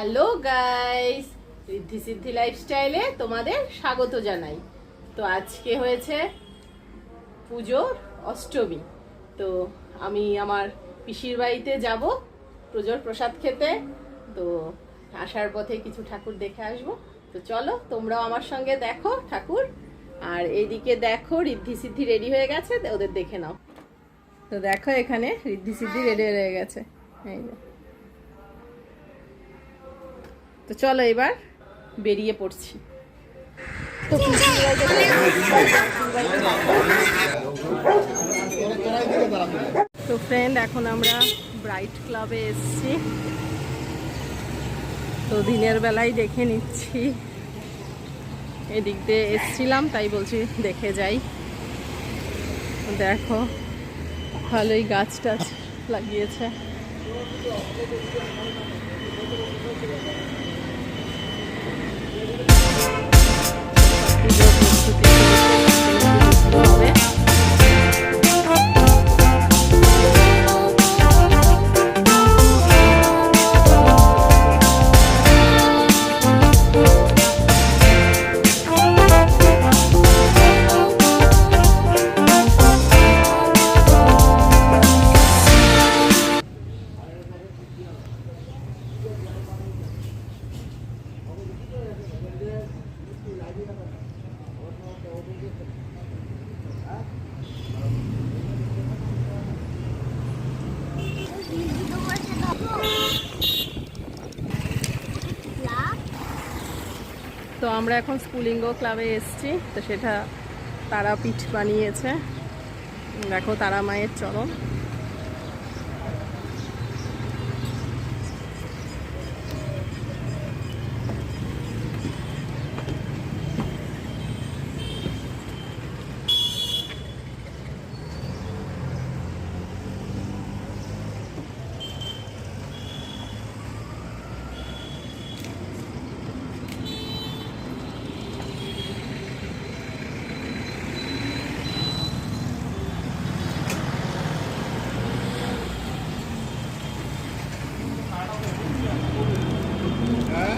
Hello guys, ঋদ্ধি সিদ্ধি লাইফস্টাইলে তোমাদের স্বাগত জানাই। তো আজকে হয়েছে পুজোর অষ্টমী। তো আমি আমার পিসির বাড়িতে যাব পুজোর প্রসাদ খেতে। তো আসার পথে কিছু ঠাকুর দেখে আসবো। তো চলো তোমরাও আমার সঙ্গে দেখো ঠাকুর। আর এইদিকে দেখো ঋদ্ধি সিদ্ধি রেডি হয়ে গেছে, ওদের দেখে নাও। তো দেখো এখানে ঋদ্ধি সিদ্ধি রেডি হয়ে গেছে, এই যে। তো চলো এবার বেরিয়ে পড়ছি। তো ফ্রেন্ড, এখন আমরা ব্রাইট ক্লাবে এসেছি। তো দিনের বেলায় দেখে নিচ্ছি, এদিক দিয়ে এসছিলাম তাই বলছি দেখে যাই। দেখো ভালোই গাছ টাছ লাগিয়েছে। তো আমরা এখন স্কুলিঙ্গ ক্লাবে এসেছি। তো সেটা তারাপীঠ বানিয়েছে। দেখো তারা মায়ের চরণ।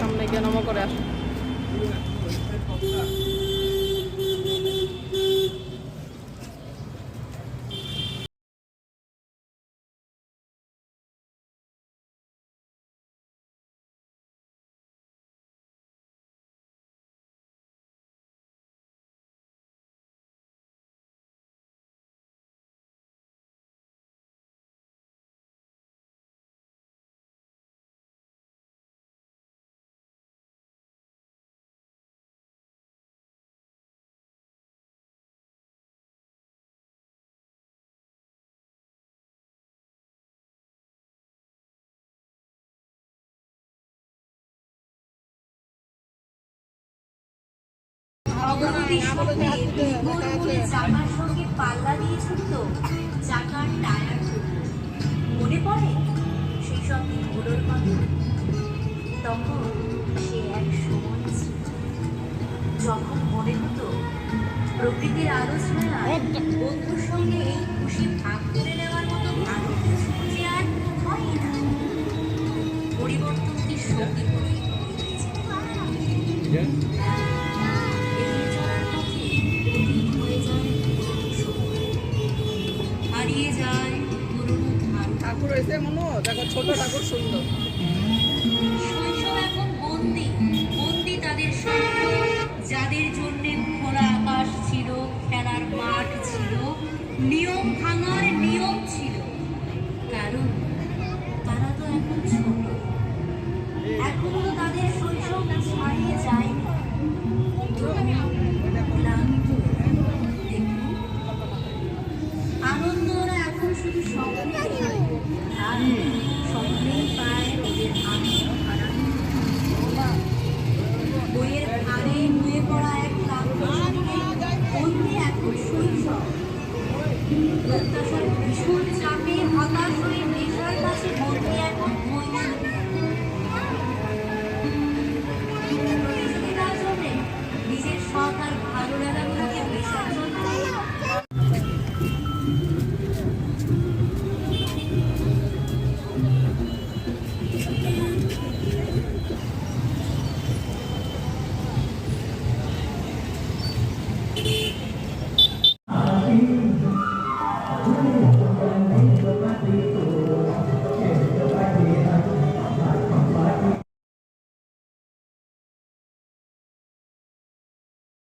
সামনে গিয়ে নম করে আসো। অগ্রগতির সঙ্গে বিগড় চাকার সঙ্গে পাল্লা দিয়ে ছুটত চাকার টায়ার। মনে পড়ে সেই সব বিগড়োর কথা। তখন সে এক সময় ছিল যখন মনে হতো প্রকৃতির আলোচনায় বন্ধুর সঙ্গে এই খুশি ভাগ করে নেওয়ার মতো ভালো কিছু যে আর হয় না। পরিবর্তনকে সঙ্গী করে হারিয়ে যায় পুরনো ধান। ঠাকুর এসে মনে দেখো ছোট ঠাকুর সুন্দর। শৈশব এখন বন্দি তাদের স্বপ্ন, যাদের জন্য খোলা আকাশ ছিল, খেলার মাঠ ছিল, নিয়ম ভাঙার নিয়ম ছিল। কারণ তারা তো এখন ছোট, এখনো